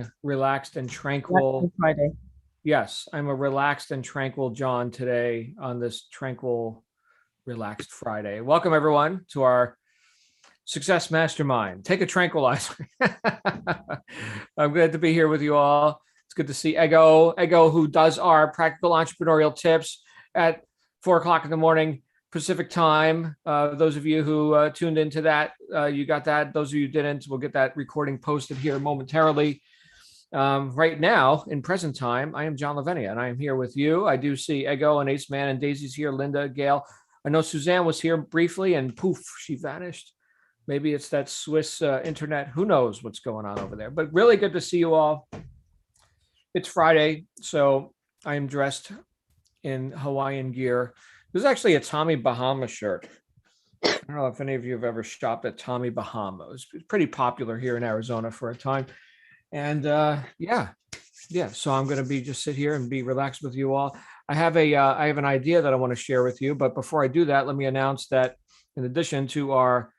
feeling relaxed and tranquil. Friday. Yes, I'm a relaxed and tranquil John today on this tranquil, relaxed Friday. Welcome everyone to our Success Mastermind. Take a tranquilizer. I'm glad to be here with you all. It's good to see Ego, who does our practical entrepreneurial tips at 4 o'clock in the morning Pacific time. Those of you who tuned into that, you got that. Those of you who didn't, we'll get that recording posted here momentarily. Right now, in present time, I am John Lavenia, and I am here with you. I do see Ego and Ace Man and Daisy's here, Linda, Gail. I know Suzanne was here briefly, and poof, she vanished. Maybe it's that Swiss internet. Who knows what's going on over there? But really good to see you all. It's Friday, so I am dressed in Hawaiian gear. This is actually a Tommy Bahama shirt. I don't know if any of you have ever shopped at Tommy Bahama. It was pretty popular here in Arizona for a time. And yeah. So I'm going to be just sit here and be relaxed with you all. I have an idea that I want to share with you. But before I do that, let me announce that in addition to our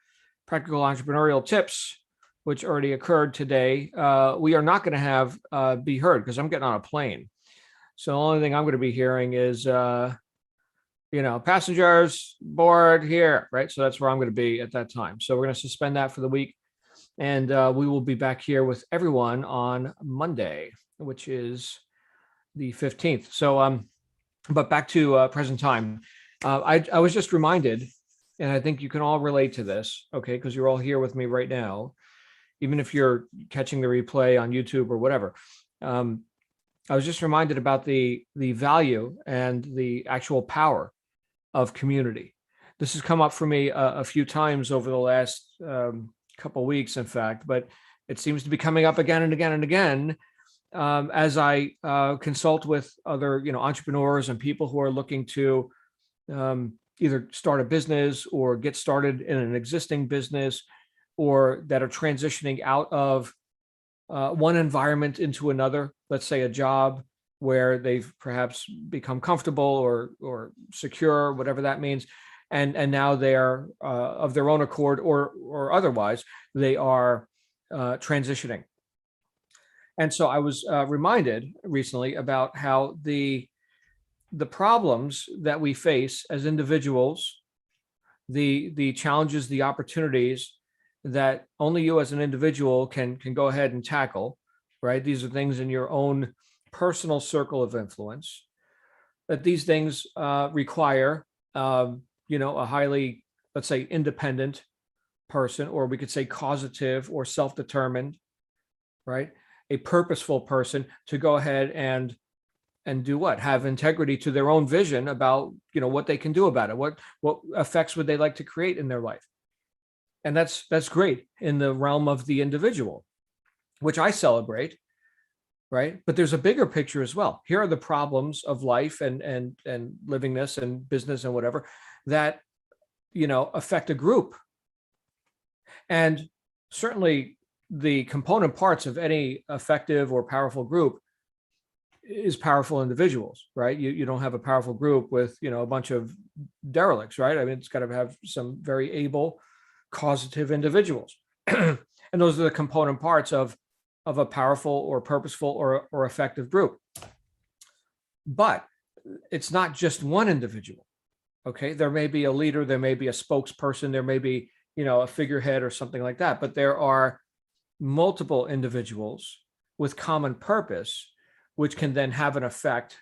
practical entrepreneurial tips, which already occurred today, we are not going to have be heard because I'm getting on a plane. So the only thing I'm going to be hearing is, passengers board here, right? So that's where I'm going to be at that time. So we're going to suspend that for the week. And we will be back here with everyone on Monday, which is the 15th. So, but back to present time. I was just reminded, and I think you can all relate to this, okay, because you're all here with me right now, even if you're catching the replay on YouTube or whatever. I was just reminded about the value and the actual power of community. This has come up for me a few times over the last couple of weeks, in fact, but it seems to be coming up again and again and again as I consult with other, entrepreneurs and people who are looking to either start a business or get started in an existing business, or that are transitioning out of one environment into another, let's say a job where they've perhaps become comfortable or secure, whatever that means. And now they are of their own accord or otherwise, they are transitioning. And so I was reminded recently about how the problems that we face as individuals, the challenges, the opportunities that only you as an individual can go ahead and tackle, right? These are things in your own personal circle of influence, that these things require a highly, let's say, independent person, or we could say causative or self-determined, right? A purposeful person to go ahead and do what? Have integrity to their own vision about, what they can do about it. What effects would they like to create in their life? And that's great in the realm of the individual, which I celebrate, right? But there's a bigger picture as well. Here are the problems of life and living this and business and whatever that, affect a group. And certainly the component parts of any effective or powerful group is powerful individuals, right? You don't have a powerful group with, a bunch of derelicts, right? I mean, it's got to have some very able, causative individuals. And those are the component parts of a powerful or purposeful or effective group. But it's not just one individual. Okay, there may be a leader, there may be a spokesperson, there may be, a figurehead or something like that, but there are multiple individuals with common purpose, which can then have an effect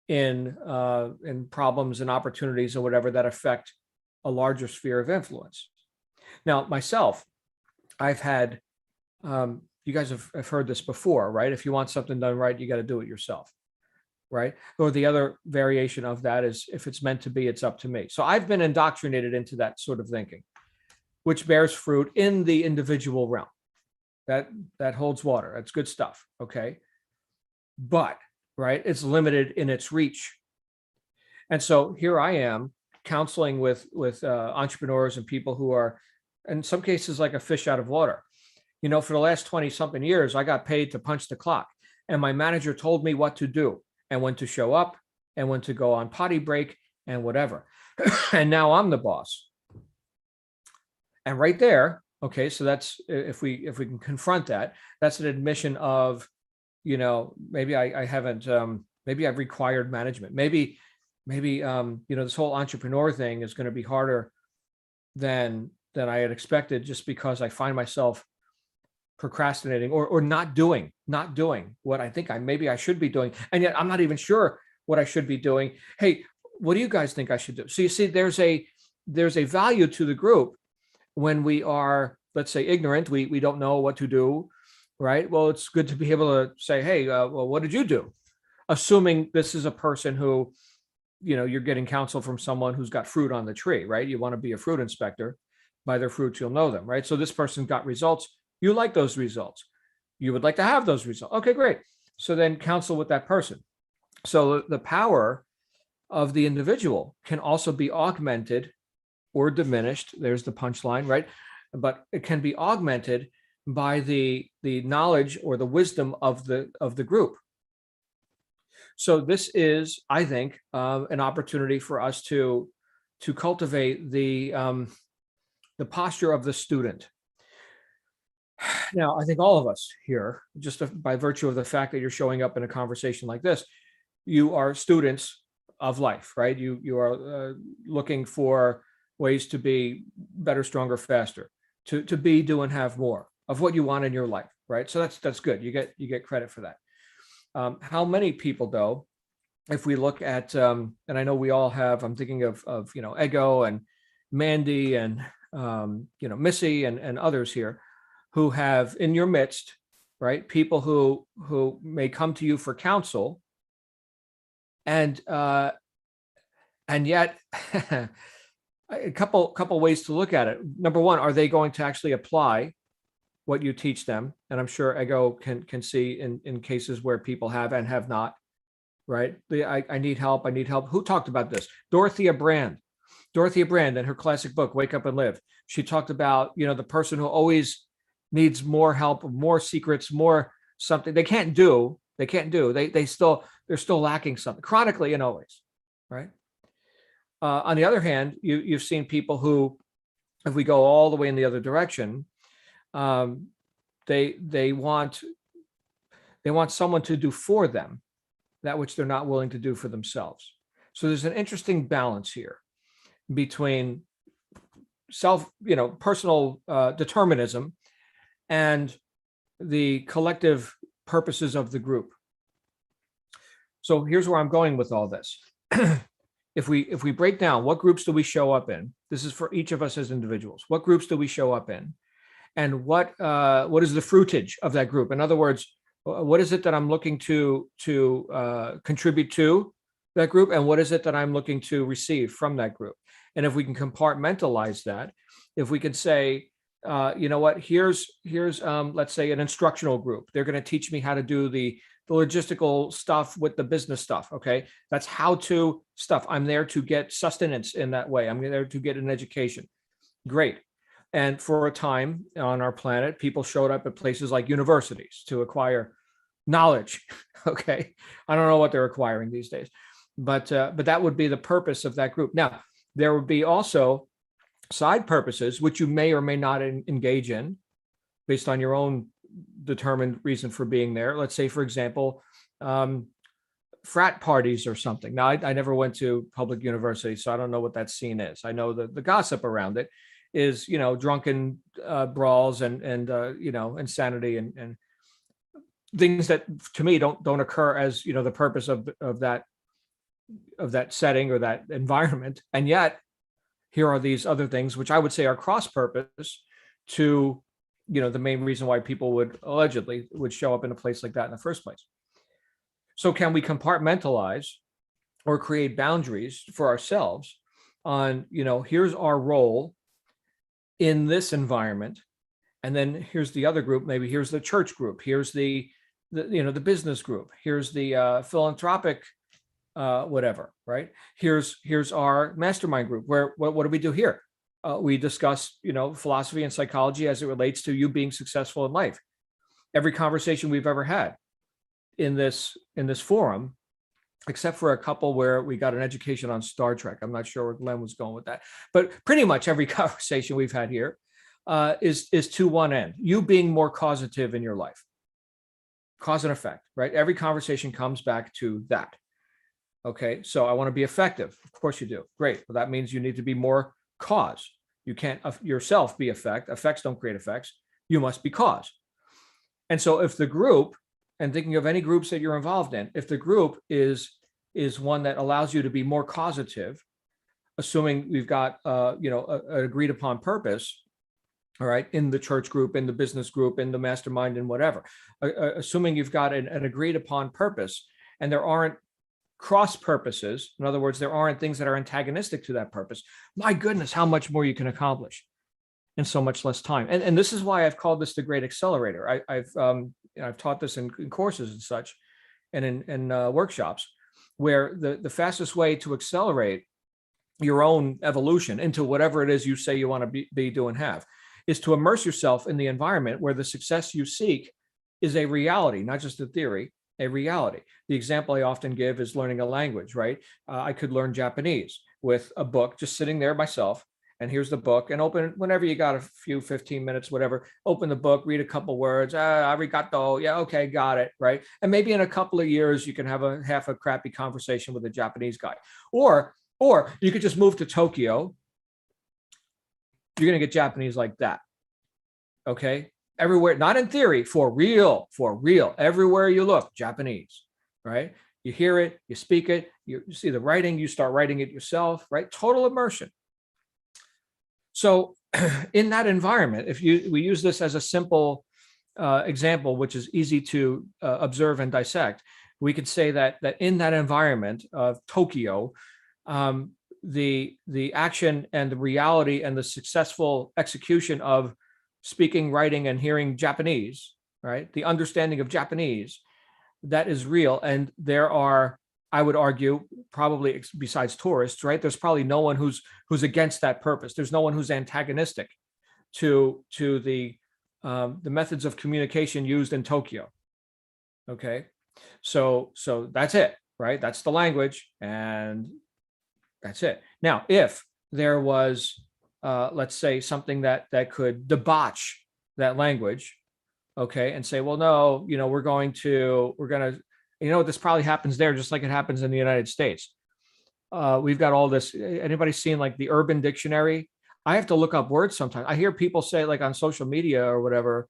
in problems and opportunities or whatever that affect a larger sphere of influence. Now, myself, I've had, you guys have heard this before, right? If you want something done right, you got to do it yourself, right? Or the other variation of that is, if it's meant to be, it's up to me. So I've been indoctrinated into that sort of thinking, which bears fruit in the individual realm. That holds water. That's good stuff, okay? But, right, it's limited in its reach. And so here I am counseling with entrepreneurs and people who are, in some cases, like a fish out of water. For the last 20 something years, I got paid to punch the clock, and my manager told me what to do and when to show up and when to go on potty break and whatever. And now I'm the boss. And right there, Okay, so that's, if we can confront that, that's an admission of, maybe I haven't, maybe I've required management. Maybe this whole entrepreneur thing is going to be harder than I had expected, just because I find myself procrastinating, or not doing what I think maybe I should be doing, and yet I'm not even sure what I should be doing. Hey, what do you guys think I should do? So you see, there's a value to the group when we are, let's say, ignorant. We don't know what to do, right? Well, it's good to be able to say, hey, well, what did you do? Assuming this is a person who, you're getting counsel from someone who's got fruit on the tree, right? You want to be a fruit inspector. By their fruits you'll know them, right? So this person got results. You like those results. You would like to have those results. Okay, great. So then counsel with that person. So the power of the individual can also be augmented or diminished. There's the punchline, right? But it can be augmented by the knowledge or the wisdom of the group. So this is, I think, an opportunity for us to cultivate the posture of the student. Now, I think all of us here, just by virtue of the fact that you're showing up in a conversation like this, you are students of life, right? You are looking for ways to be better, stronger, faster, to be, do, and have more of what you want in your life, right? So that's good. You get credit for that. How many people, though, if we look at, and I know we all have, I'm thinking of Ego and Mandy and Missy and others here, who have in your midst, right, people who may come to you for counsel, and yet a couple ways to look at it. Number one, are they going to actually apply what you teach them? And I'm sure Ego can see in cases where people have and have not, right? I need help. I need help. Who talked about this? Dorothea Brand in her classic book, Wake Up and Live. She talked about, the person who always needs more help, more secrets, more something they can't do. They're still lacking something chronically and always, right? On the other hand, you've seen people who, if we go all the way in the other direction, they want someone to do for them that which they're not willing to do for themselves. So there's an interesting balance here between personal determinism and the collective purposes of the group. So here's where I'm going with all this. If we break down, what groups do we show up in? This is for each of us as individuals. What groups do we show up in? And what is the fruitage of that group? In other words, what is it that I'm looking to contribute to that group, and what is it that I'm looking to receive from that group? And if we can compartmentalize that, if we can say, here's let's say an instructional group. They're going to teach me how to do the logistical stuff with the business stuff. Okay, that's how to stuff. I'm there to get sustenance in that way. I'm there to get an education. Great. And for a time on our planet, people showed up at places like universities to acquire knowledge. Okay, I don't know what they're acquiring these days, but that would be the purpose of that group. Now, there would be also side purposes, which you may or may not engage in based on your own determined reason for being there. Let's say, for example, frat parties or something. Now, I never went to public university, so I don't know what that scene is. I know the gossip around it is, drunken brawls and insanity and things that to me don't occur as, the purpose of that setting or that environment. And yet here are these other things, which I would say are cross purpose to, the main reason why people would show up in a place like that in the first place. So can we compartmentalize or create boundaries for ourselves on, here's our role in this environment, and then here's the other group. Maybe here's the church group. Here's the business group. Here's the philanthropic whatever, right? Here's our mastermind group. Where what do we do here? We discuss, philosophy and psychology as it relates to you being successful in life. Every conversation we've ever had in this forum, except for a couple where we got an education on Star Trek. I'm not sure where Glenn was going with that, but pretty much every conversation we've had here is to one end, you being more causative in your life. Cause and effect, right? Every conversation comes back to that. Okay, so I want to be effective. Of course you do. Great. Well, that means you need to be more cause. You can't yourself be effect. Effects don't create effects. You must be cause. And so if the group, and thinking of any groups that you're involved in, if the group is one that allows you to be more causative, assuming we've got an agreed upon purpose, all right, in the church group, in the business group, in the mastermind, and whatever, assuming you've got an agreed upon purpose, and there aren't cross purposes, in other words, there aren't things that are antagonistic to that purpose, my goodness, how much more you can accomplish in so much less time. And this is why I've called this the great accelerator. I've taught this in courses and such, and in workshops, where the fastest way to accelerate your own evolution into whatever it is you say you want to be, do, and have, is to immerse yourself in the environment where the success you seek is a reality, not just a theory, a reality. The example I often give is learning a language, right? I could learn Japanese with a book, just sitting there myself, and here's the book, and open whenever you got a few 15 minutes, whatever, open the book, read a couple words, arigato, yeah, okay, got it, right? And maybe in a couple of years, you can have a half a crappy conversation with a Japanese guy. Or you could just move to Tokyo. You're going to get Japanese like that. Okay. Everywhere, not in theory, for real, everywhere you look, Japanese, right? You hear it, you speak it, you see the writing, you start writing it yourself, right? Total immersion. So in that environment, we use this as a simple example, which is easy to observe and dissect, we could say that in that environment of Tokyo, the action and the reality and the successful execution of speaking, writing, and hearing Japanese, right? The understanding of Japanese, that is real. And there are, I would argue, probably besides tourists, right? There's probably no one who's against that purpose. There's no one who's antagonistic to the methods of communication used in Tokyo. Okay, so that's it, right? That's the language, and that's it. Now, if there was, let's say, something that could debauch that language, okay, and say, well, no, we're gonna, this probably happens there just like it happens in the United States. We've got all this. Anybody seen like the Urban Dictionary? I have to look up words sometimes. I hear people say, like, on social media or whatever,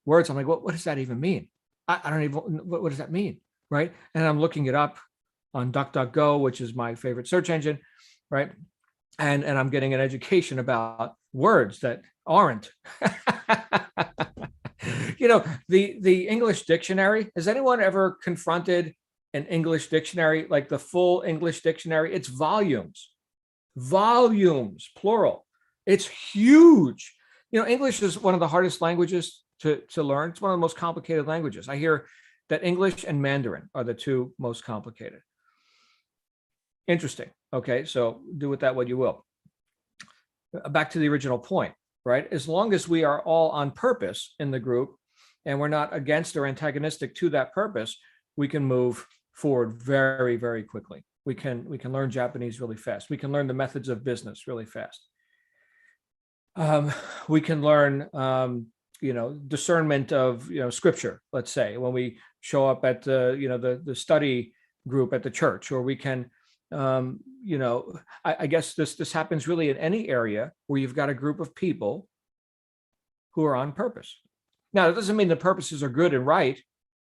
words. I'm like, what does that even mean? I don't even, what does that mean, right? And I'm looking it up on DuckDuckGo, which is my favorite search engine, right? And I'm getting an education about words that aren't. The English dictionary, has anyone ever confronted an English dictionary, like the full English dictionary? It's volumes, plural. It's huge. English is one of the hardest languages to learn. It's one of the most complicated languages. I hear that English and Mandarin are the two most complicated. Interesting. Okay, so do with that what you will. Back to the original point, right? As long as we are all on purpose in the group and we're not against or antagonistic to that purpose, we can move forward very, very quickly. We can learn Japanese really fast. We can learn the methods of business really fast. We can learn, discernment of, scripture, let's say, when we show up at the study group at the church, or we can, I guess this happens really in any area where you've got a group of people who are on purpose. Now, it doesn't mean the purposes are good and right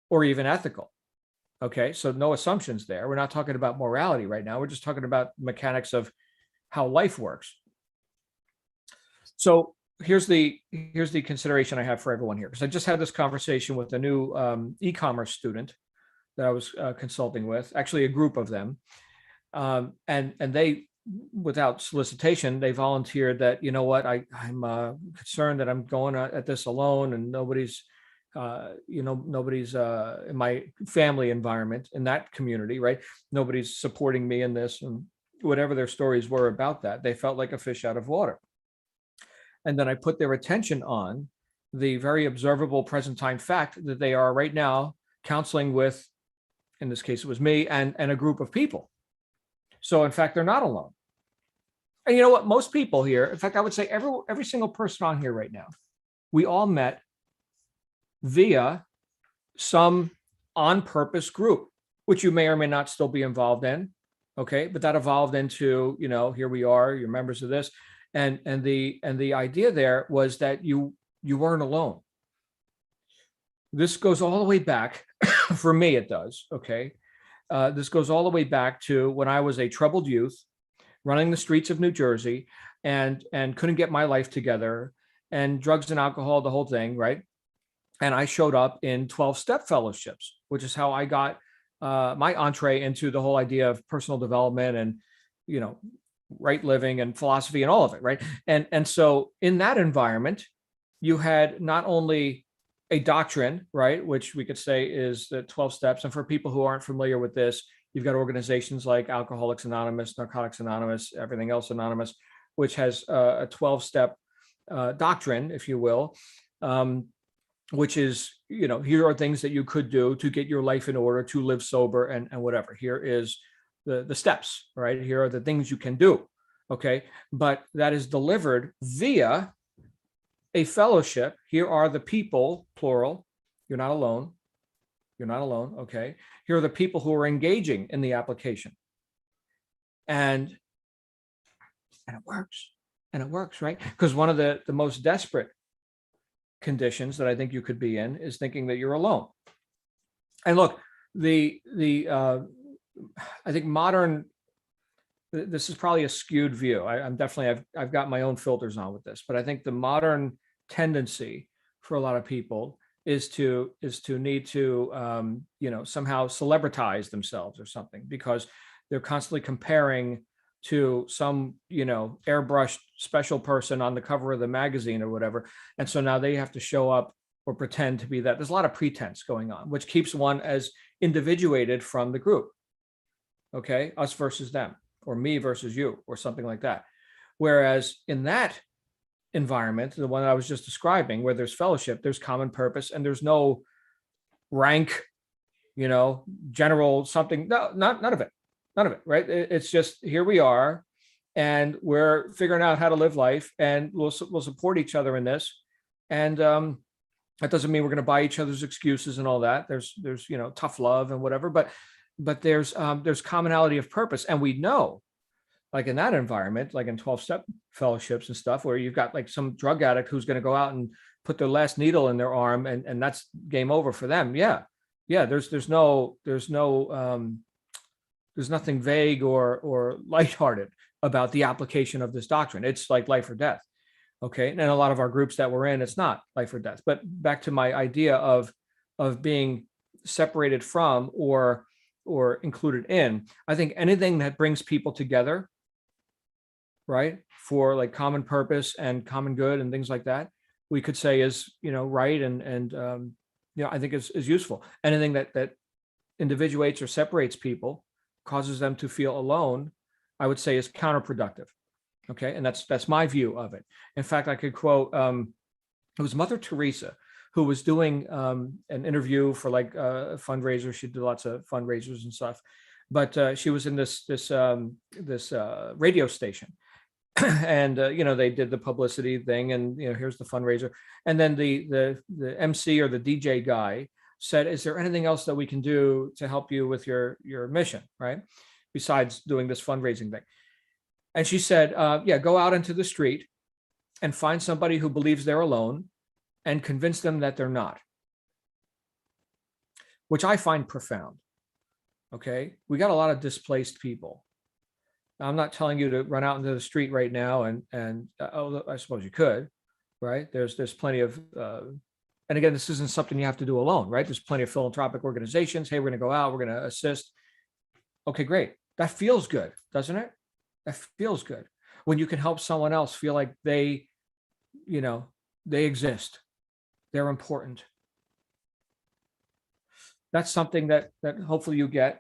or even ethical. Okay, so no assumptions there. We're not talking about morality right now. We're just talking about mechanics of how life works. So here's the consideration I have for everyone here, because I just had this conversation with a new e-commerce student that I was consulting with, actually a group of them, and they, without solicitation, they volunteered that, I'm concerned that I'm going at this alone, and nobody's in my family environment, in that community, right? Nobody's supporting me in this, and whatever their stories were about that, they felt like a fish out of water. And then I put their attention on the very observable present time fact that they are right now counseling with, in this case, it was me and a group of people. So in fact, they're not alone. And you know what? Most people here, in fact, I would say every single person on here right now, we all met via some on purpose group, which you may or may not still be involved in. Okay. But that evolved into, here we are, you're members of this. And the idea there was that you weren't alone. This goes all the way back. For me, it does. Okay. This goes all the way back to when I was a troubled youth running the streets of New Jersey and couldn't get my life together, and drugs and alcohol, the whole thing, right? And I showed up in 12-step fellowships, which is how I got my entree into the whole idea of personal development and, right living and philosophy and all of it, right? And so in that environment, you had not only a doctrine, right, which we could say is the 12 steps. And for people who aren't familiar with this, you've got organizations like Alcoholics Anonymous, Narcotics Anonymous, Everything Else Anonymous, which has a 12-step doctrine, if you will, which is, here are things that you could do to get your life in order, to live sober and whatever. Here is the steps, right? Here are the things you can do. Okay. But that is delivered via a fellowship. Here are the people, plural. You're not alone. You're not alone. Okay. Here are the people who are engaging in the application. And it works. And it works, right? Because one of the most desperate conditions that I think you could be in is thinking that you're alone. And look, I think modern, this is probably a skewed view. I've got my own filters on with this, but I think the modern tendency for a lot of people is to need to somehow celebritize themselves or something, because they're constantly comparing to some airbrushed special person on the cover of the magazine or whatever, and so now they have to show up or pretend to be that. There's a lot of pretense going on, which keeps one as individuated from the group. Okay, us versus them, or me versus you, or something like that. Whereas in that environment, the one I was just describing, where there's fellowship, there's common purpose, and there's no rank, general something. No, none of it. None of it, right? It's just, here we are, and we're figuring out how to live life, and we'll support each other in this. And that doesn't mean we're going to buy each other's excuses and all that. There's tough love and whatever, but there's commonality of purpose. And we know, like in that environment, like in 12-step fellowships and stuff, where you've got like some drug addict who's going to go out and put their last needle in their arm, and that's game over for them. Yeah. There's nothing vague or lighthearted about the application of this doctrine. It's like life or death. Okay. And a lot of our groups that we're in, it's not life or death. But back to my idea of being separated from or included in, I think anything that brings people together, right, for like common purpose and common good and things like that, we could say is, right. And I think is useful. Anything that individuates or separates people, causes them to feel alone, I would say is counterproductive. Okay. And that's my view of it. In fact, I could quote, it was Mother Teresa who was doing an interview for like a fundraiser. She did lots of fundraisers and stuff, but she was in this radio station. And they did the publicity thing, and here's the fundraiser, and then the MC or the DJ guy said, is there anything else that we can do to help you with your mission, right, besides doing this fundraising thing? And she said, go out into the street and find somebody who believes they're alone and convince them that they're not, which I find profound. Okay, we got a lot of displaced people. I'm not telling you to run out into the street right now and I suppose you could, right? There's plenty of, and again, this isn't something you have to do alone, right? There's plenty of philanthropic organizations. Hey, we're going to go out, we're going to assist. Okay, great. That feels good, doesn't it? That feels good when you can help someone else feel like they exist. They're important. That's something that hopefully you get.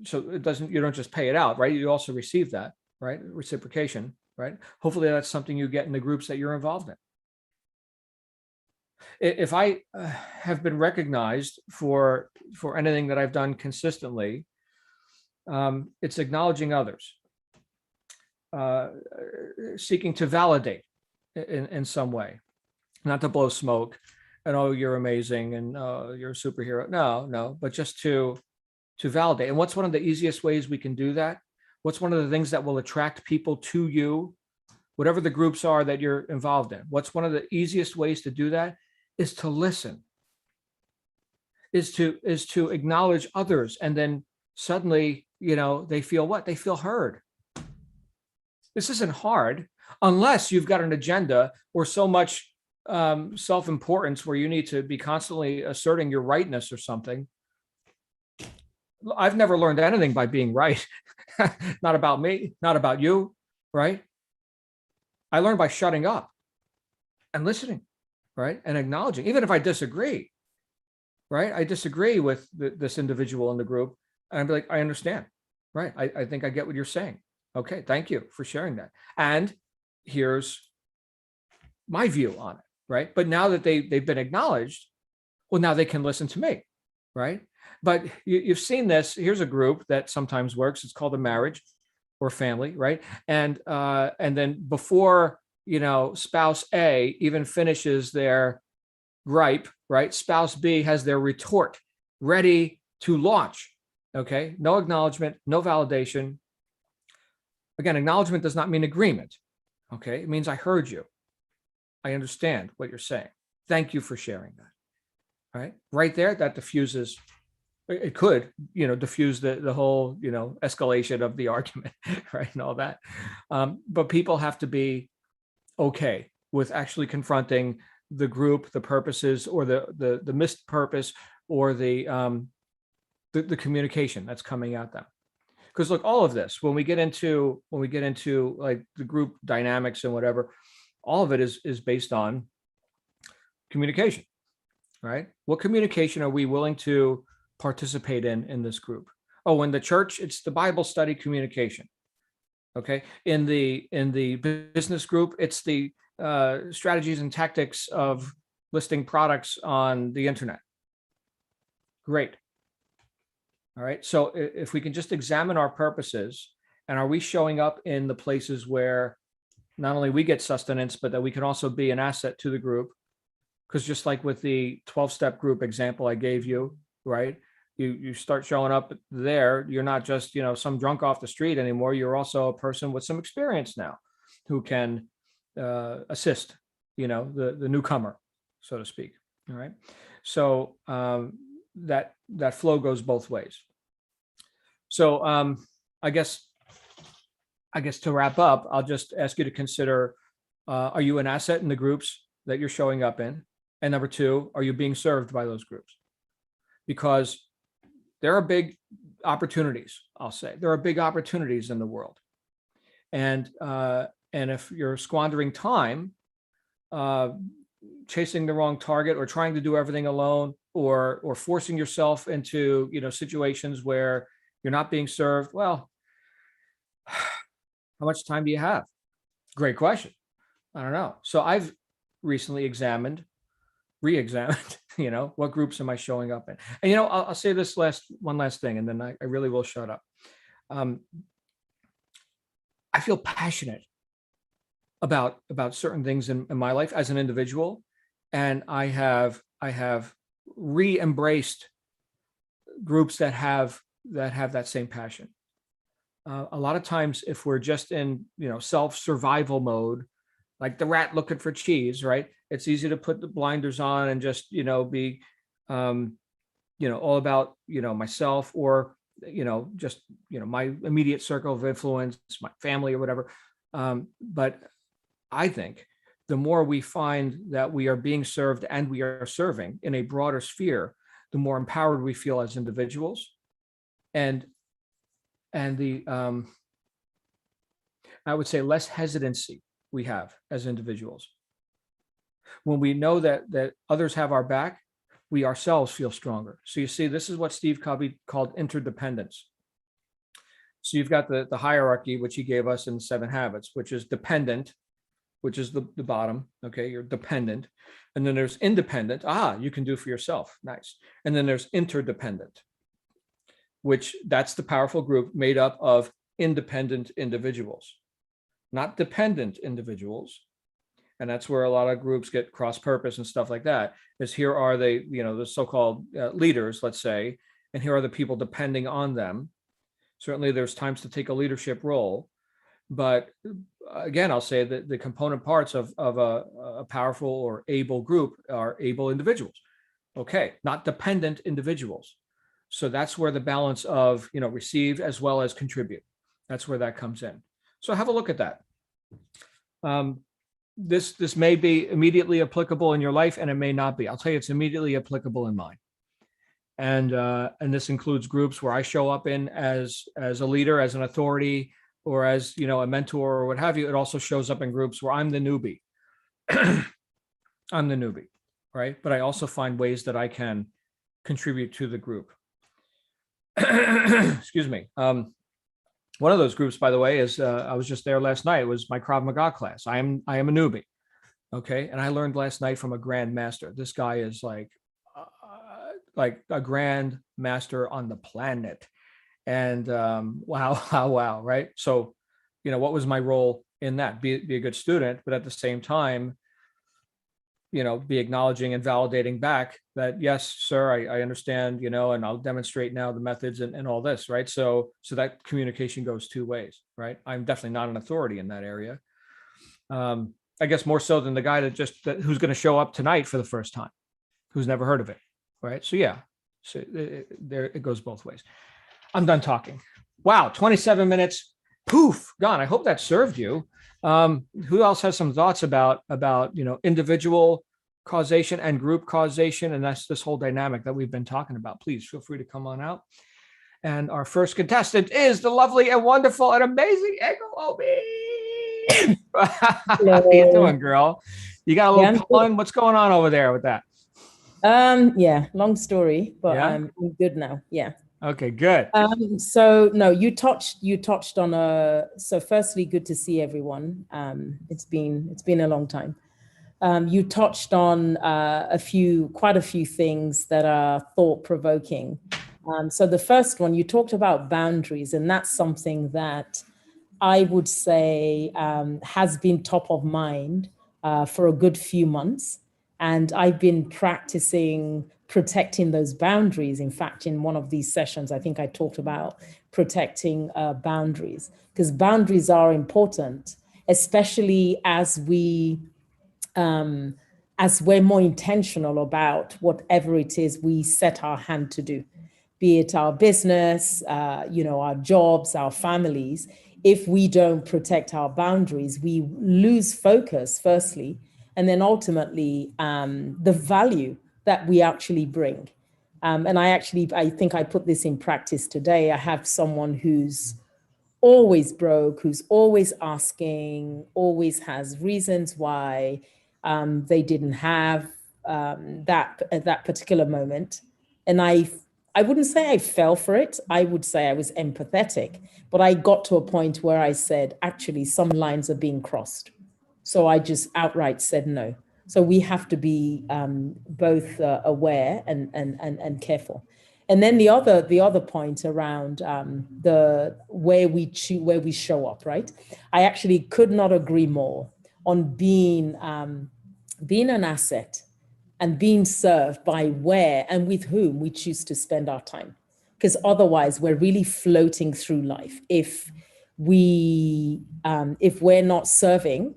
So you don't just pay it out, right? You also receive that, right? Reciprocation, right? Hopefully that's something you get in the groups that you're involved in. If I have been recognized for anything that I've done consistently, it's acknowledging others. seeking to validate in some way, not to blow smoke and, oh, you're amazing and you're a superhero. No, but just to validate. And what's one of the easiest ways we can do that? What's one of the things that will attract people to you, whatever the groups are that you're involved in? What's one of the easiest ways to do that? Is to listen, is to acknowledge others, and then suddenly, they feel what? They feel heard. This isn't hard unless you've got an agenda or so much self-importance where you need to be constantly asserting your rightness or something. I've never learned anything by being right. Not about me, not about you, right? I learned by shutting up and listening, right? And acknowledging, even if I disagree, right? I disagree with this individual in the group, and I'd be like, I understand, right? I think I get what you're saying. Okay, thank you for sharing that. And here's my view on it, right? But now that they've been acknowledged, well, now they can listen to me, right? But you've seen this. Here's a group that sometimes works. It's called a marriage or family, right? And then before, spouse A even finishes their gripe, right? Spouse B has their retort ready to launch. Okay, no acknowledgement, no validation. Again, acknowledgement does not mean agreement. Okay, it means I heard you. I understand what you're saying. Thank you for sharing that. Right, right there, that diffuses. It could, diffuse the whole, escalation of the argument, right, and all that. But people have to be okay with actually confronting the group, the purposes, or the missed purpose, or the communication that's coming at them. Because look, all of this, when we get into like the group dynamics and whatever, all of it is based on communication, right? What communication are we willing to participate in this group? Oh, in the church, it's the Bible study communication. Okay, in the business group, it's the strategies and tactics of listing products on the internet. Great. All right. So if we can just examine our purposes, and are we showing up in the places where not only we get sustenance, but that we can also be an asset to the group? Because just like with the 12-step group example I gave you, right? You start showing up there, you're not just, some drunk off the street anymore. You're also a person with some experience now who can assist, the newcomer, so to speak. All right. So that flow goes both ways. So I guess to wrap up, I'll just ask you to consider, are you an asset in the groups that you're showing up in? And number two, are you being served by those groups? Because there are big opportunities, I'll say. There are big opportunities in the world. And if you're squandering time chasing the wrong target, or trying to do everything alone, or forcing yourself into, situations where you're not being served, well, how much time do you have? Great question. I don't know. So I've recently re-examined, what groups am I showing up in? And, I'll say this one last thing, and then I really will shut up. I feel passionate about certain things in my life as an individual. And I have re-embraced groups that have that same passion. A lot of times, if we're just in, self-survival mode, like the rat looking for cheese, right? It's easy to put the blinders on and just, be, all about, myself, or, just, my immediate circle of influence, my family or whatever. But I think the more we find that we are being served and we are serving in a broader sphere, the more empowered we feel as individuals. And the, I would say, less hesitancy we have as individuals. When we know that others have our back, we ourselves feel stronger. So you see, this is what Steve Covey called interdependence. So you've got the hierarchy, which he gave us in 7 Habits, which is dependent, which is the bottom. Okay, you're dependent. And then there's independent. You can do for yourself. Nice. And then there's interdependent, which that's the powerful group made up of independent individuals. not dependent individuals. And that's where a lot of groups get cross purpose and stuff like that, is here are they, the so-called leaders, let's say, and here are the people depending on them. Certainly there's times to take a leadership role, but again, I'll say that the component parts of a powerful or able group are able individuals. Okay, not dependent individuals. So that's where the balance of, receive as well as contribute. That's where that comes in. So have a look at that. This may be immediately applicable in your life, and it may not be. I'll tell you, it's immediately applicable in mine. And this includes groups where I show up in as a leader, as an authority, or as, a mentor or what have you. It also shows up in groups where I'm the newbie. I'm the newbie, right? But I also find ways that I can contribute to the group. Excuse me. One of those groups, by the way, is I was just there last night. It was my Krav Maga class. I am a newbie. Okay. And I learned last night from a grand master. This guy is like a grand master on the planet. And wow. Right. So, what was my role in that? Be a good student, but at the same time, be acknowledging and validating back that, yes, sir, I understand, and I'll demonstrate now the methods and all this, right? So that communication goes two ways, right? I'm definitely not an authority in that area. I guess more so than the guy who's going to show up tonight for the first time, who's never heard of it, right? So yeah, so there it goes both ways. I'm done talking. Wow, 27 minutes, poof, gone. I hope that served you. Who else has some thoughts about individual causation and group causation, and that's this whole dynamic that we've been talking about? Please feel free to come on out. And our first contestant is the lovely and wonderful and amazing Echo Obi. How you doing, girl? You got a little pollen? What's going on over there with that? Yeah, long story, but I'm good now. Yeah. Okay, good. So no, you touched on so firstly, good to see everyone. It's been a long time. You touched on quite a few things that are thought-provoking. So the first one, you talked about boundaries, and that's something that I would say has been top of mind for a good few months. And I've been practicing protecting those boundaries. In fact, in one of these sessions, I think I talked about protecting boundaries, because boundaries are important, especially as we're more intentional about whatever it is we set our hand to do, be it our business, our jobs, our families. If we don't protect our boundaries, we lose focus, firstly, and then ultimately the value that we actually bring. And I think I put this in practice today. I have someone who's always broke, who's always asking, always has reasons why they didn't have that at that particular moment. And I wouldn't say I fell for it. I would say I was empathetic, but I got to a point where I said, actually, some lines are being crossed. So I just outright said no. So we have to be both aware and careful. And then the other point around the where we show up, right? I actually could not agree more on being an asset and being served by where and with whom we choose to spend our time. Because otherwise we're really floating through life if we're not serving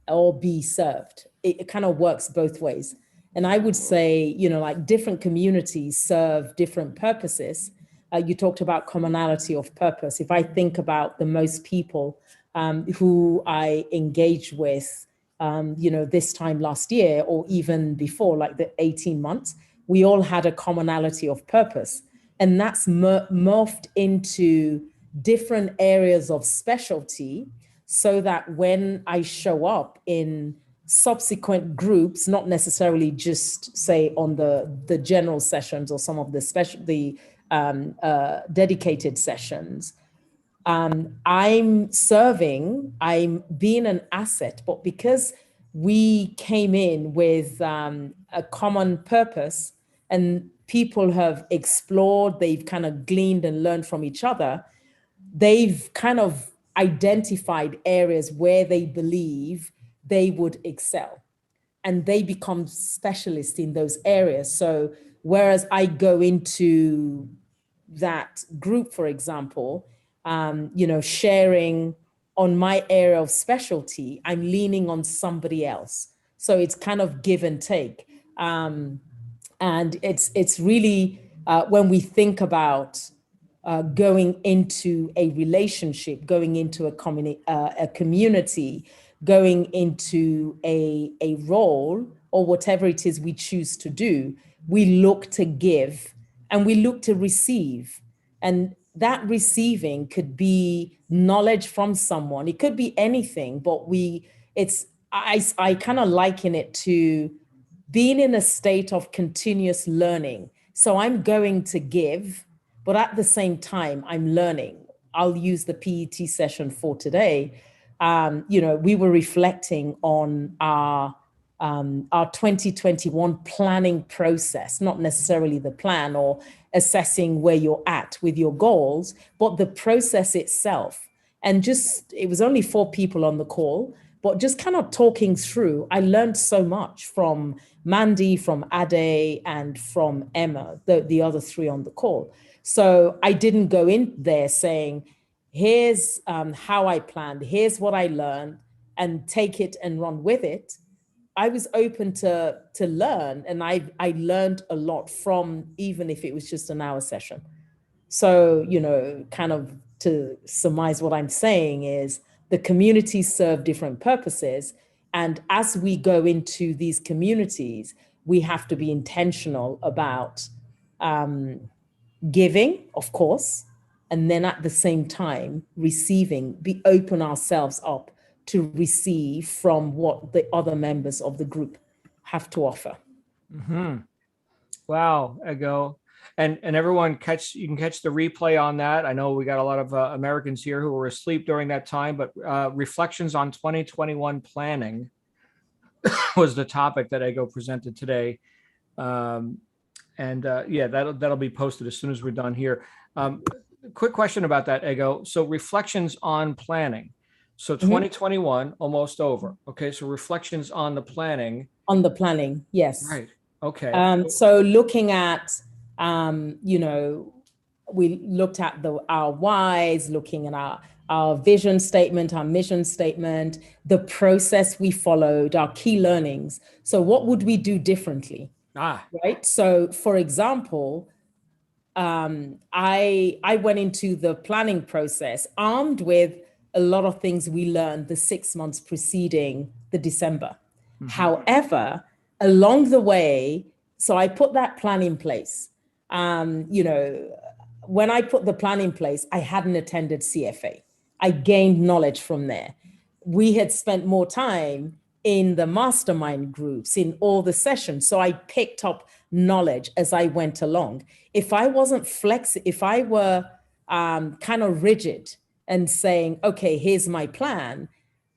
or be served. It kind of works both ways. And I would say, like different communities serve different purposes. You talked about commonality of purpose. If I think about the most people who I engaged with, this time last year or even before, like the 18 months, we all had a commonality of purpose. And that's morphed into different areas of specialty, so that when I show up in subsequent groups, not necessarily just say on the general sessions or some of the dedicated sessions, I'm serving, I'm being an asset, but because we came in with a common purpose and people have explored, they've kind of gleaned and learned from each other, they've kind of identified areas where they believe they would excel, and they become specialists in those areas. So whereas I go into that group, for example, sharing on my area of specialty, I'm leaning on somebody else. So it's kind of give and take. And it's really when we think about going into a relationship, going into a community, going into a role, or whatever it is we choose to do, we look to give and we look to receive. And that receiving could be knowledge from someone. It could be anything, but I kind of liken it to being in a state of continuous learning. So I'm going to give, but at the same time, I'm learning. I'll use the PET session for today. We were reflecting on our 2021 planning process, not necessarily the plan or assessing where you're at with your goals, but the process itself. And it was only 4 people on the call, but just kind of talking through, I learned so much from Mandy, from Ade, and from Emma, the other 3 on the call. So I didn't go in there saying, here's how I planned, here's what I learned, and take it and run with it. I was open to learn, and I learned a lot from, even if it was just an hour session. So, kind of to surmise what I'm saying is the communities serve different purposes. And as we go into these communities, we have to be intentional about giving, of course, and then at the same time, receiving, be open ourselves up to receive from what the other members of the group have to offer. Mm-hmm. Wow, Ego. And everyone you can catch the replay on that. I know we got a lot of Americans here who were asleep during that time, but reflections on 2021 planning was the topic that Ego presented today. That'll be posted as soon as we're done here. Quick question about that, Ego. So reflections on planning. So 2021 almost over. Okay, so reflections on the planning. On the planning, yes. Right. Okay. So looking at, we looked at our whys, looking at our vision statement, our mission statement, the process we followed, our key learnings. So what would we do differently? Right. So for example, I went into the planning process armed with a lot of things we learned the 6 months preceding the December. Mm-hmm. However, along the way, so I put that plan in place. When I put the plan in place, I hadn't attended CFA. I gained knowledge from there. We had spent more time in the mastermind groups, in all the sessions. So I picked up knowledge as I went along. If I wasn't if I were kind of rigid and saying, okay, here's my plan,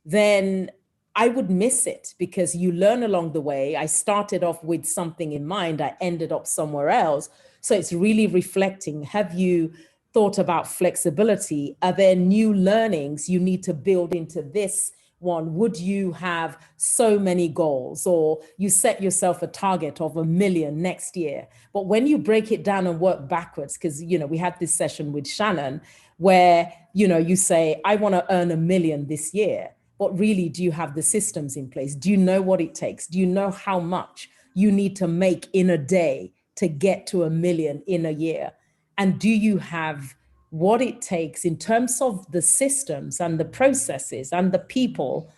then I would miss it, because you learn along the way. I started off with something in mind, I ended up somewhere else. So it's really reflecting, have you thought about flexibility? Are there new learnings you need to build into this one? Would you have so many goals, or you set yourself a target of 1 million next year? But when you break it down and work backwards, because, we had this session with Shannon where, you say, I want to earn 1 million this year. But really, do you have the systems in place? Do you know what it takes? Do you know how much you need to make in a day to get to 1 million in a year? And do you have what it takes in terms of the systems and the processes and the people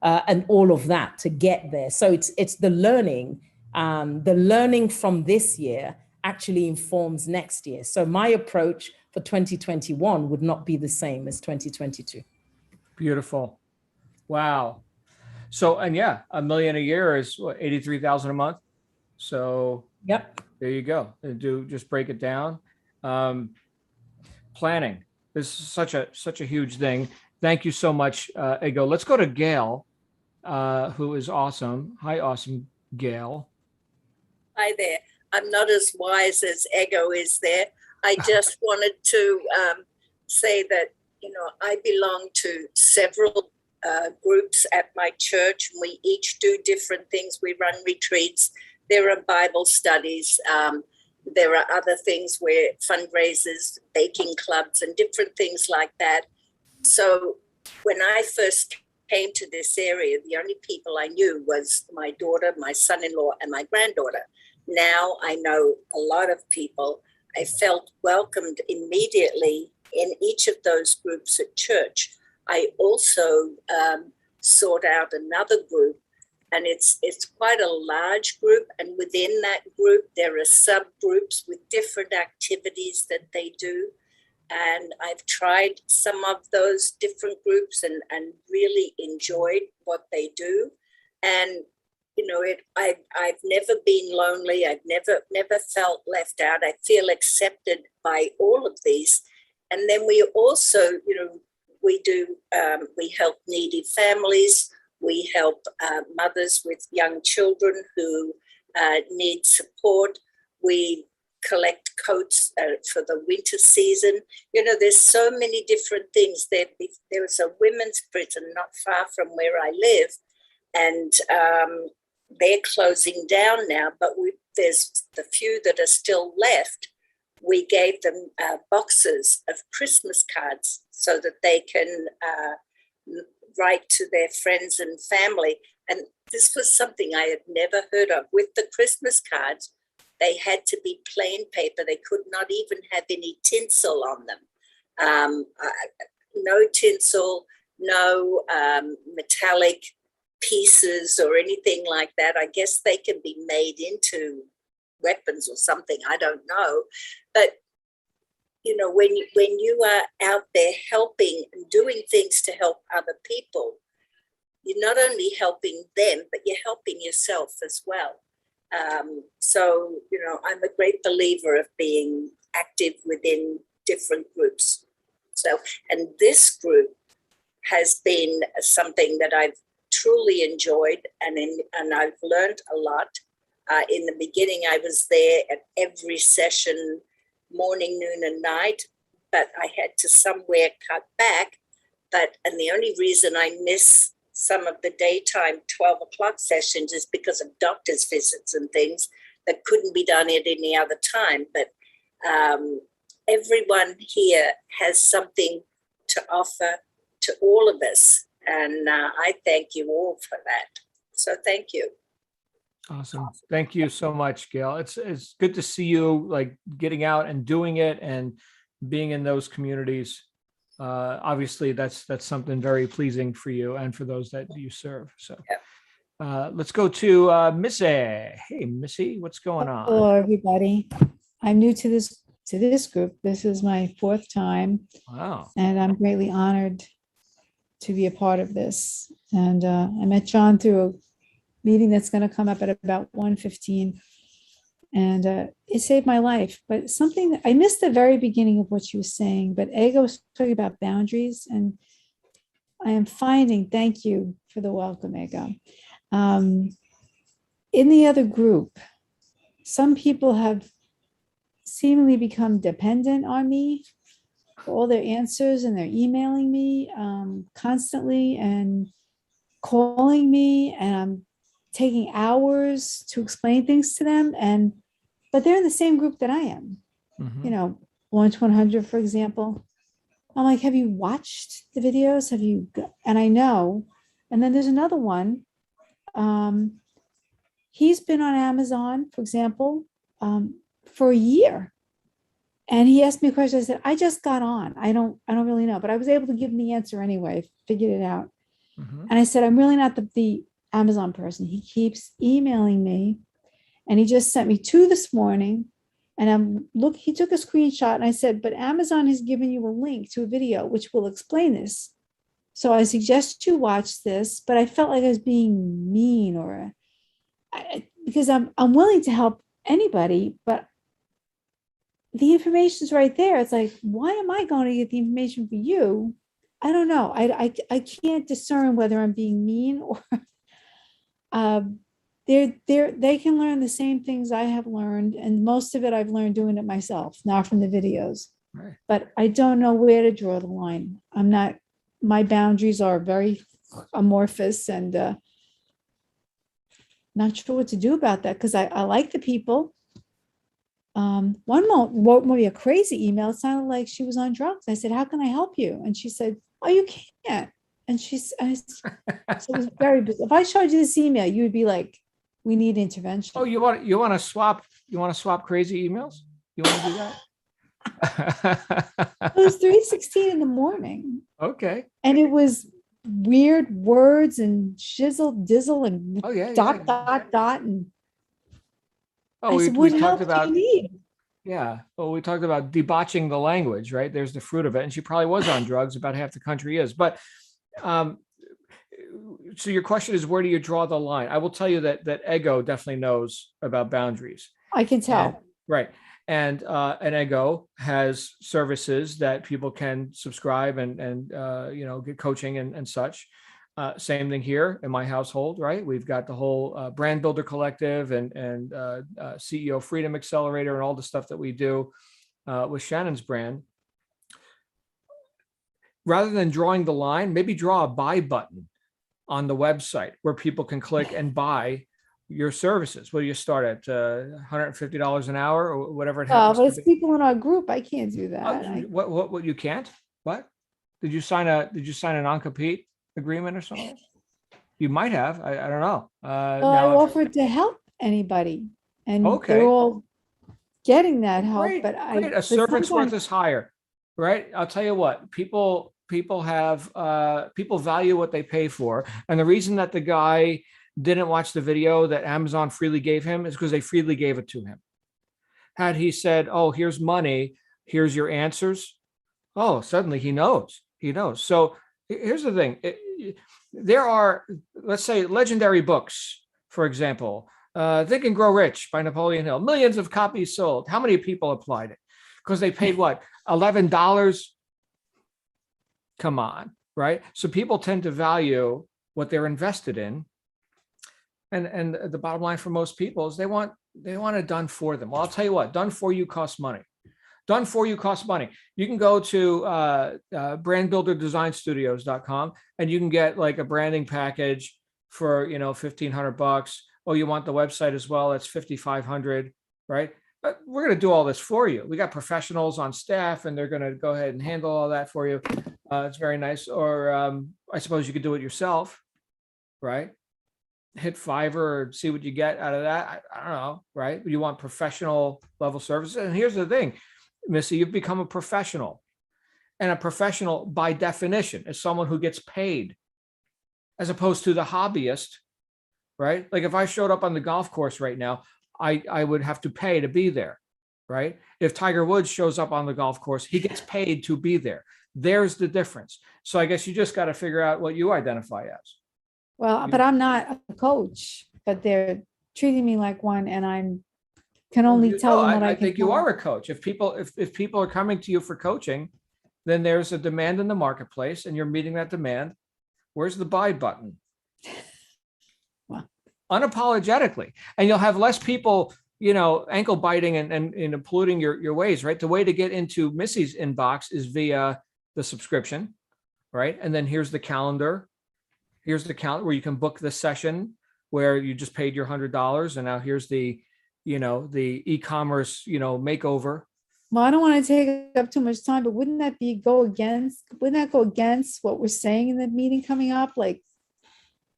and all of that to get there? So it's the learning. The learning from this year actually informs next year. So my approach for 2021 would not be the same as 2022. Beautiful. Wow. So, and yeah, 1 million a year is what, 83,000 a month. So yep. There you go. Just break it down. Planning. This is such a huge thing. Thank you so much, Ego. Let's go to Gail, who is awesome. Hi, awesome Gail. Hi there. I'm not as wise as Ego is there. I just wanted to say that I belong to several groups at my church, and we each do different things. We run retreats. There are Bible studies. There are other things where fundraisers, baking clubs, and different things like that. So when I first came to this area, the only people I knew was my daughter, my son-in-law, and my granddaughter. Now I know a lot of people. I felt welcomed immediately in each of those groups at church. I also sought out another group, and it's quite a large group. And within that group, there are subgroups with different activities that they do. And I've tried some of those different groups and really enjoyed what they do. And I've never been lonely. I've never felt left out. I feel accepted by all of these. And then we also, we help needy families. We help mothers with young children who need support. We collect coats for the winter season. There's so many different things. There was a women's prison not far from where I live, and they're closing down now, but there's the few that are still left. We gave them boxes of Christmas cards so that they can write to their friends and family. And this was something I had never heard of. With the Christmas cards, they had to be plain paper. They could not even have any tinsel on them. No tinsel, no metallic pieces or anything like that. I guess they can be made into weapons or something. I don't know. But, when you are out there helping and doing things to help other people, you're not only helping them, but you're helping yourself as well. So, I'm a great believer of being active within different groups. So, and this group has been something that I've truly enjoyed, and I've learned a lot. In the beginning, I was there at every session, morning, noon, and night, but I had to somewhere cut back. And the only reason I miss some of the daytime 12 o'clock sessions is because of doctor's visits and things that couldn't be done at any other time. But everyone here has something to offer to all of us. And I thank you all for that. So thank you. Awesome. Thank you so much, Gail. It's good to see you like getting out and doing it and being in those communities. Obviously, that's something very pleasing for you and for those that you serve. So let's go to Missy. Hey, Missy, what's going on? Hello, everybody. I'm new to this group. This is my 4th time. Wow. And I'm greatly honored to be a part of this. And I met John through a meeting that's going to come up at about 1:15. And it saved my life. But something that I missed the very beginning of what you were saying, but Ego was talking about boundaries. And I am finding, thank you for the welcome, Ego. In the other group, some people have seemingly become dependent on me for all their answers, and they're emailing me constantly and calling me, and I'm taking hours to explain things to them. But they're in the same group that I am. Mhm. Launch 100, for example. I'm like, have you watched the videos? And I know. And then there's another one. He's been on Amazon, for example, for a year. And he asked me a question. I said, I just got on. I don't really know, but I was able to give him the answer anyway, figured it out. Mhm. And I said, I'm really not the Amazon person. He keeps emailing me, and he just sent me 2 this morning. And he took a screenshot, and I said, but Amazon has given you a link to a video which will explain this. So I suggest you watch this, but I felt like I was being mean because I'm willing to help anybody, but the information's right there. It's like, why am I going to get the information for you? I don't know. I can't discern whether I'm being mean or they can learn the same things I have learned, and most of it I've learned doing it myself, not from the videos. Right. but I don't know where to draw the line. My boundaries are very amorphous, and not sure what to do about that, because I like the people. One wrote me a crazy email. It sounded like she was on drugs. I said, "How can I help you?" And she said, "Oh, you can't." And so it was very bizarre. If I showed you this email, you would be like, "We need intervention." Oh, you want to swap crazy emails? You want to do that? It was 3:16 in the morning, Okay. and it was weird words and shizzle dizzle and Oh yeah. dot dot, and Oh, I said, we "What help talked do about, you need?" yeah. Well, we talked about debauching the language, right? There's the fruit of it. And she probably was on drugs. About half the country is. But so your question is, where do you draw the line? I will tell you that Ego definitely knows about boundaries. I can tell. Right. And Ego has services that people can subscribe and get coaching and such. Same thing here in my household, right? We've got the whole Brand Builder Collective and CEO Freedom Accelerator and all the stuff that we do with Shannon's brand. Rather than drawing the line, maybe draw a buy button on the website where people can click and buy your services. Will you start at $150 an hour or whatever it happens But to it's be? people in our group. I can't do that. What you can't? What? Did you sign a non-compete agreement or something? You might have. I don't know. Well, I offered to help anybody, and Okay. they're all getting that help. Great, But great. A servant's worth his hire, right? I'll tell you what, people value what they pay for. And the reason that the guy didn't watch the video that Amazon freely gave him is because they freely gave it to him. Had he said, "Oh, here's money, here's your answers," oh, suddenly he knows. So here's the thing. There are, let's say, legendary books, for example, Think and Grow Rich by Napoleon Hill, millions of copies sold. How many people applied it? Because they paid what, $11? Come on, right? So people tend to value what they're invested in. And the bottom line for most people is they want it done for them. Well, I'll tell you what, done for you costs money. Done for you costs money. You can go to brandbuilderdesignstudios.com and you can get like a branding package for $1,500. Oh, you want the website as well? That's $5,500, right? But we're going to do all this for you. We got professionals on staff, and they're going to go ahead and handle all that for you. It's very nice. Or I suppose you could do it yourself, right? Hit Fiverr or see what you get out of that. I don't know, right? You want professional level services. And here's the thing, Missy, you've become a professional. And a professional, by definition, is someone who gets paid, as opposed to the hobbyist, right? Like if I showed up on the golf course right now, I would have to pay to be there, right? If Tiger Woods shows up on the golf course, he gets paid to be there. There's the difference. So I guess you just got to figure out what you identify as. Well, but I'm not a coach, but they're treating me like one, and can only tell them what I can think you tell are a coach. If people are coming to you for coaching, then there's a demand in the marketplace and you're meeting that demand. Where's the buy button? Wow. Unapologetically. And you'll have less people, ankle biting and polluting your ways, right? The way to get into Missy's inbox is via the subscription, right? And then here's the calendar. Here's the calendar where you can book the session where you just paid your $100. And now here's the e-commerce, makeover. Well, I don't want to take up too much time, but wouldn't that go against what we're saying in the meeting coming up? Like,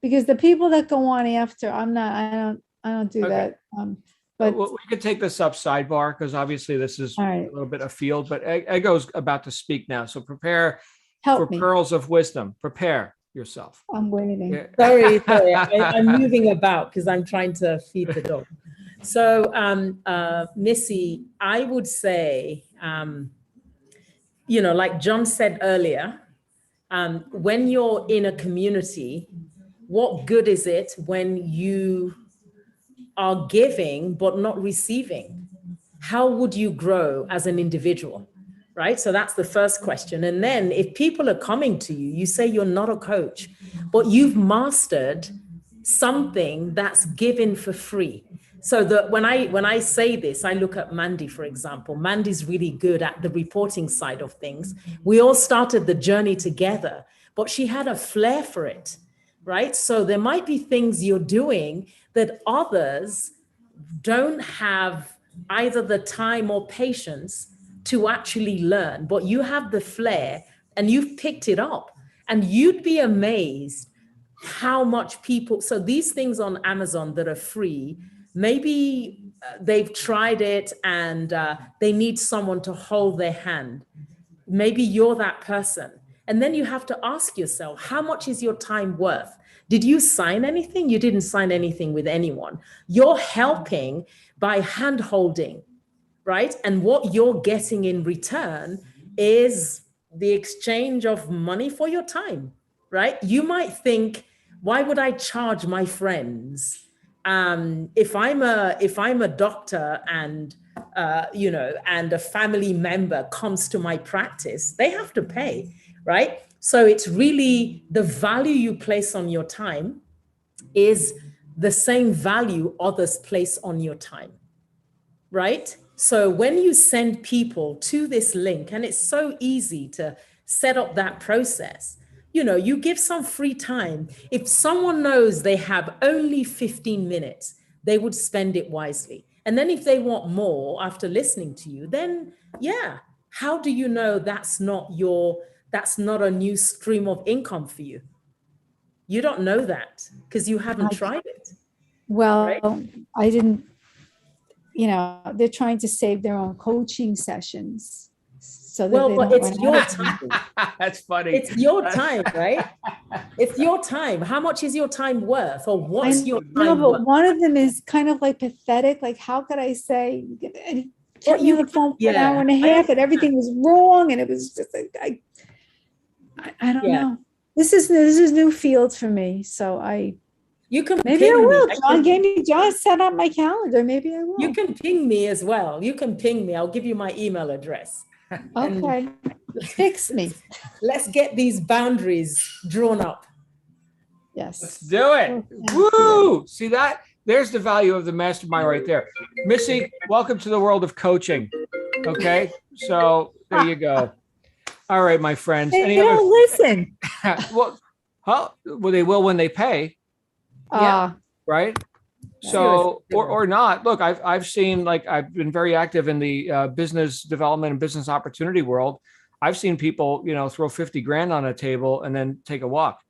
because the people that go on after, I don't do that. But we could take this up sidebar because obviously this is a little bit afield, but Ego's about to speak now. So prepare for pearls of wisdom. Prepare yourself. I'm waiting. Yeah. Sorry. I'm moving about because I'm trying to feed the dog. So, Missy, I would say, like John said earlier, when you're in a community, what good is it when you are giving but not receiving? How would you grow as an individual? Right? So that's the first question. And then if people are coming to you, you say you're not a coach, but you've mastered something that's given for free. So that when I say this, I look at Mandy, for example. Mandy's really good at the reporting side of things. We all started the journey together, but she had a flair for it, right? So there might be things you're doing that others don't have either the time or patience to actually learn, but you have the flair and you've picked it up. And you'd be amazed how much people, so these things on Amazon that are free, maybe they've tried it and they need someone to hold their hand. Maybe you're that person. And then you have to ask yourself, how much is your time worth? Did you sign anything? You didn't sign anything with anyone. You're helping by hand holding, right? And what you're getting in return is the exchange of money for your time, right? You might think, why would I charge my friends? If I'm a doctor and and a family member comes to my practice, they have to pay, right? So it's really the value you place on your time is the same value others place on your time, right? So when you send people to this link, and it's so easy to set up that process, you give some free time. If someone knows they have only 15 minutes, they would spend it wisely. And then if they want more after listening to you, then yeah, how do you know that's not a new stream of income for you? You don't know that because you haven't tried it. Well, right? I didn't, they're trying to save their own coaching sessions. So that Well, they but don't it's run your out. time. That's funny. It's your time, right? It's your time. How much is your time worth? Or what's your No, time but worth? one of them is kind of like pathetic. Like, how could I say? And he kept me on the phone for an hour and a half, and everything was wrong, and it was just like I don't know. This is new field for me, so you can maybe I ping will. me. John set up my calendar. Maybe I will. You can ping me as well. You can ping me. I'll give you my email address. Okay, fix me. Let's get these boundaries drawn up. Yes, let's do it. Woo! See that? There's the value of the mastermind right there. Missy, welcome to the world of coaching. Okay, so there you go. All right, my friends. They don't listen. Well, they will when they pay. Yeah. Right. So, or not. Look, I've seen, like, I've been very active in the business development and business opportunity world. I've seen people, throw 50 grand on a table and then take a walk.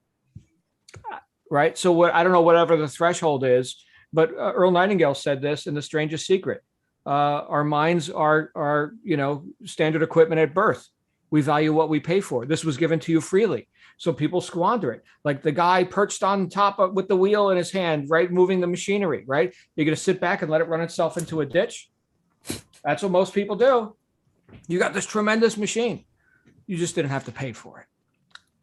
Right. So I don't know whatever the threshold is, but Earl Nightingale said this in The Strangest Secret. Our minds are standard equipment at birth. We value what we pay for. This was given to you freely. So people squander it. Like the guy perched on top with the wheel in his hand, right? Moving the machinery, right? You're going to sit back and let it run itself into a ditch. That's what most people do. You got this tremendous machine. You just didn't have to pay for it.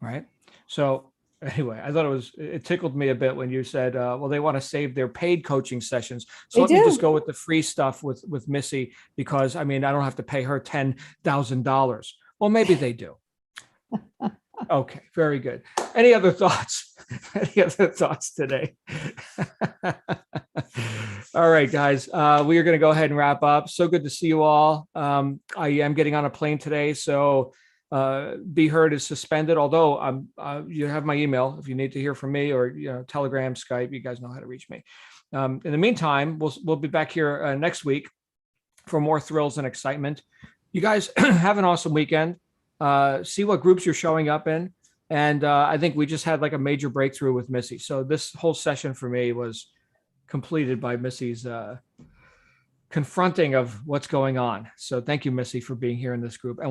Right. So anyway, I thought it tickled me a bit when you said, well, they want to save their paid coaching sessions. So let me just go with the free stuff with Missy, because I don't have to pay her $10,000. Well, maybe they do. Okay, very good. Any other thoughts? Any other thoughts today? All right, guys, we are going to go ahead and wrap up. So good to see you all. I am getting on a plane today, so Be Heard is suspended. Although you have my email if you need to hear from me, or Telegram, Skype. You guys know how to reach me. In the meantime, we'll be back here next week for more thrills and excitement. You guys have an awesome weekend. See what groups you're showing up in. And I think we just had like a major breakthrough with Missy. So this whole session for me was completed by Missy's confronting of what's going on. So thank you, Missy, for being here in this group. And